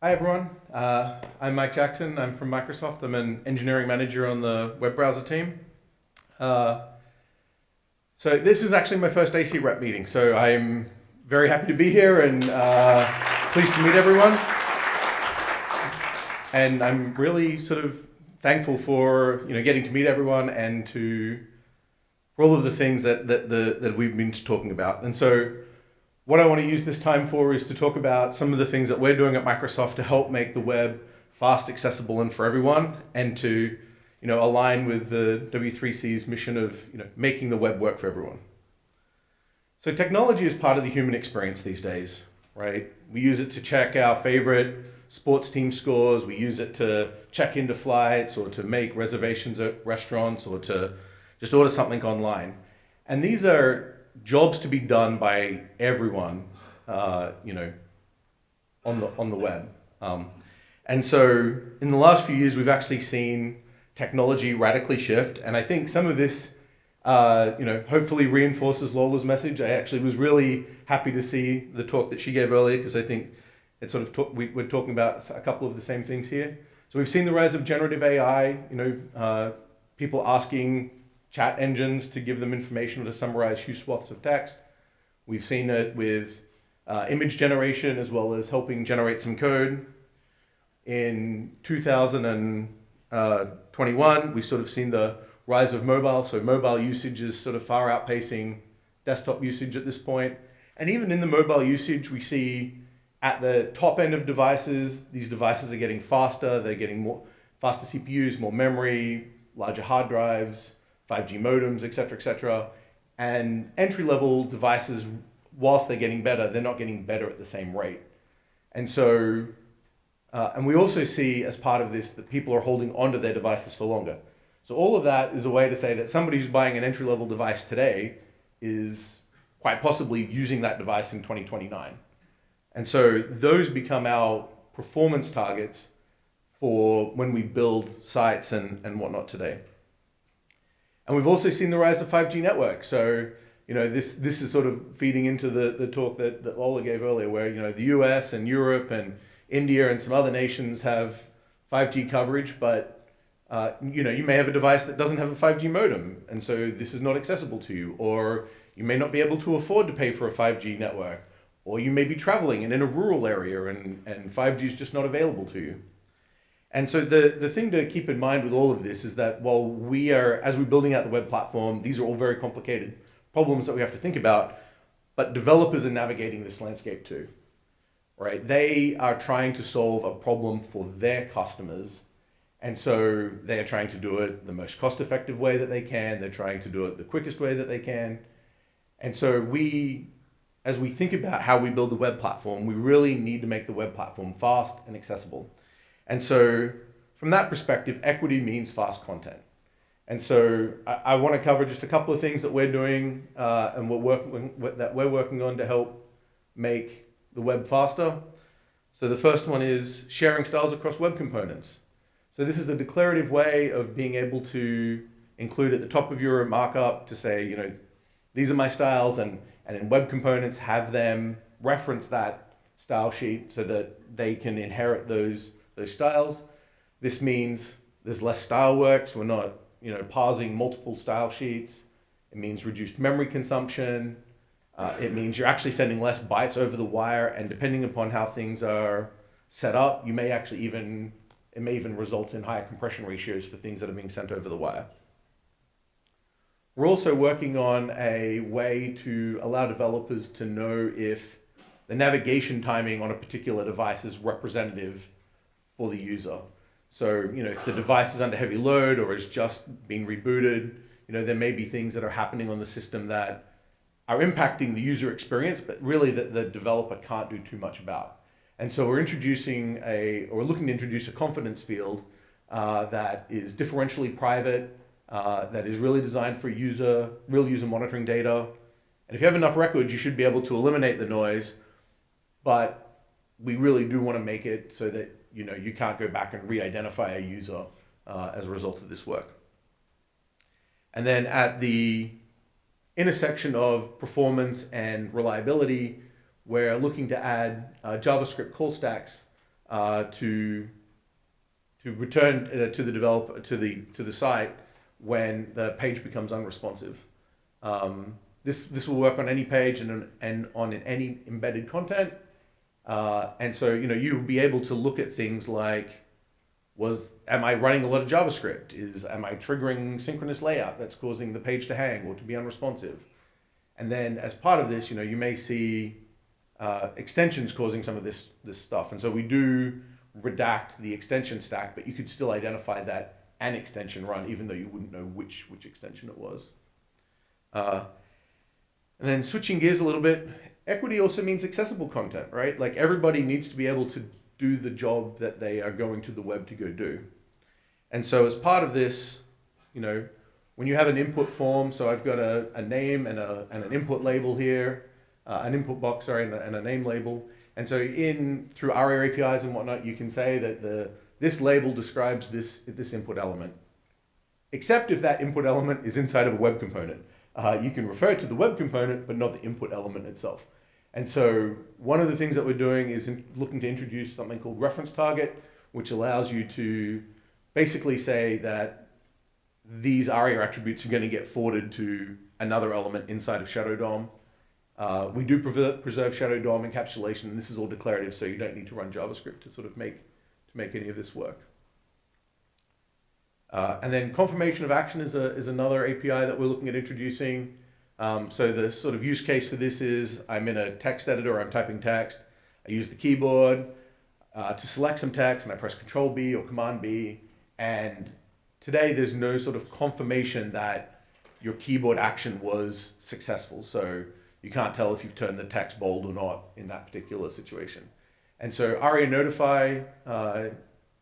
Hi everyone, I'm Mike Jackson. I'm from Microsoft. I'm an engineering manager on the web browser team. Uh, so this is actually my first AC Rep meeting, so I'm very happy to be here and pleased to meet everyone. And I'm really sort of thankful for getting to meet everyone and for all of the things that we've been talking about. And so what I want to use this time for is to talk about some of the things that we're doing at Microsoft to help make the web fast, accessible, and for everyone, and to align with the W3C's mission of making the web work for everyone. So technology is part of the human experience these days, right? We use it to check our favorite sports team scores. We use it to check into flights or to make reservations at restaurants or to just order something online. And these are jobs to be done by everyone, on the web. And so in the last few years, we've actually seen technology radically shift, and I think some of this, hopefully reinforces Lola's message. I actually was really happy to see the talk that she gave earlier because I think it sort of we're talking about a couple of the same things here. So we've seen the rise of generative AI. People asking chat engines to give them information or to summarize huge swaths of text. We've seen it with image generation as well as helping generate some code. In 2021, we sort of seen the rise of mobile. So mobile usage is sort of far outpacing desktop usage at this point. And even in the mobile usage, we see at the top end of devices, these devices are getting faster. They're getting more faster CPUs, more memory, larger hard drives, 5G modems, et cetera, et cetera. And entry-level devices, whilst they're getting better, they're not getting better at the same rate. And so, and we also see as part of this that people are holding onto their devices for longer. So all of that is a way to say that somebody who's buying an entry-level device today is quite possibly using that device in 2029. And so those become our performance targets for when we build sites and whatnot today. And we've also seen the rise of 5G networks. So, this is sort of feeding into the talk that Lola gave earlier, where, the US and Europe and India and some other nations have 5G coverage, but, you may have a device that doesn't have a 5G modem. And so this is not accessible to you, or you may not be able to afford to pay for a 5G network, or you may be traveling and in a rural area and 5G is just not available to you. And so the thing to keep in mind with all of this is that while as we're building out the web platform, these are all very complicated problems that we have to think about, but developers are navigating this landscape too, right? They are trying to solve a problem for their customers. And so they are trying to do it the most cost-effective way that they can. They're trying to do it the quickest way that they can. And so as we think about how we build the web platform, we really need to make the web platform fast and accessible. And so from that perspective, equity means fast content. And so I want to cover just a couple of things that we're doing and we're working on to help make the web faster. So the first one is sharing styles across web components. So this is a declarative way of being able to include at the top of your markup to say, these are my styles, and in web components have them reference that style sheet so that they can inherit those styles. This means there's less style work, so we're not parsing multiple style sheets. It means reduced memory consumption. It means you're actually sending less bytes over the wire, and depending upon how things are set up, it may even result in higher compression ratios for things that are being sent over the wire. We're also working on a way to allow developers to know if the navigation timing on a particular device is representative for the user. So, if the device is under heavy load or has just been rebooted, there may be things that are happening on the system that are impacting the user experience, but really that the developer can't do too much about. And so we're looking to introduce a confidence field that is differentially private, that is really designed for real user monitoring data. And if you have enough records, you should be able to eliminate the noise, but we really do want to make it so that you can't go back and re-identify a user as a result of this work. And then at the intersection of performance and reliability, we're looking to add JavaScript call stacks to return to the developer to the site when the page becomes unresponsive. This will work on any page and on any embedded content. And so you'll be able to look at things like, am I running a lot of JavaScript? Am I triggering synchronous layout that's causing the page to hang or to be unresponsive? And then as part of this, you may see extensions causing some of this stuff. And so we do redact the extension stack, but you could still identify that an extension run, even though you wouldn't know which extension it was. And then switching gears a little bit, equity also means accessible content, right? Like everybody needs to be able to do the job that they are going to the web to go do. And so as part of this, when you have an input form, so I've got a name and an input label here, an input box, and a name label. And so through ARIA APIs and whatnot, you can say that this label describes this input element, except if that input element is inside of a web component. You can refer to the web component, but not the input element itself. And so one of the things that we're doing is looking to introduce something called reference target, which allows you to basically say that these ARIA attributes are going to get forwarded to another element inside of Shadow DOM. We do preserve Shadow DOM encapsulation, and this is all declarative, so you don't need to run JavaScript to sort of make any of this work. And then confirmation of action is another API that we're looking at introducing. So the sort of use case for this is I'm in a text editor, I'm typing text, I use the keyboard to select some text, and I press Control B or Command B, and today there's no sort of confirmation that your keyboard action was successful. So you can't tell if you've turned the text bold or not in that particular situation. And so ARIA Notify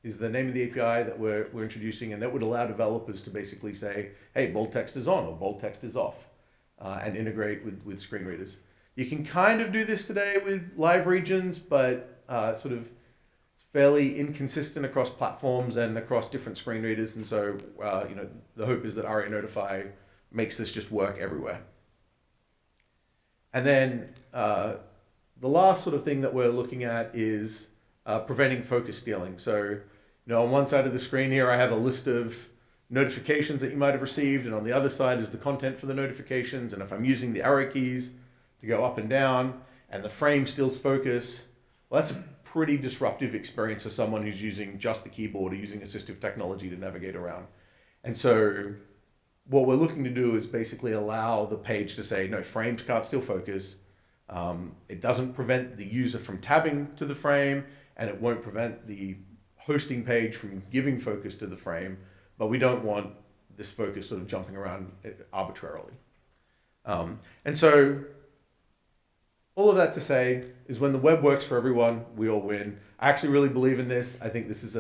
is the name of the API that we're introducing, and that would allow developers to basically say, hey, bold text is on or bold text is off, and integrate with screen readers. You can kind of do this today with live regions, but sort of it's fairly inconsistent across platforms and across different screen readers. And so the hope is that ARIA Notify makes this just work everywhere. And then the last sort of thing that we're looking at is preventing focus stealing. So, on one side of the screen here, I have a list of notifications that you might have received, and on the other side is the content for the notifications. And if I'm using the arrow keys to go up and down, and the frame steals focus, well, that's a pretty disruptive experience for someone who's using just the keyboard or using assistive technology to navigate around. And so what we're looking to do is basically allow the page to say, no, frames can't steal focus. It doesn't prevent the user from tabbing to the frame, and it won't prevent the hosting page from giving focus to the frame, but we don't want this focus sort of jumping around arbitrarily. And so all of that to say is when the web works for everyone, we all win. I actually really believe in this. I think this is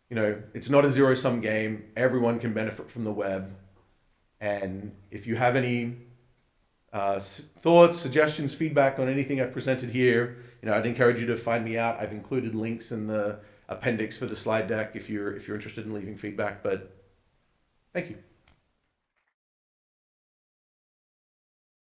it's not a zero-sum game. Everyone can benefit from the web. And if you have any thoughts, suggestions, feedback on anything I've presented here, I'd encourage you to find me out. I've included links in the appendix for the slide deck if you're interested in leaving feedback. But thank you.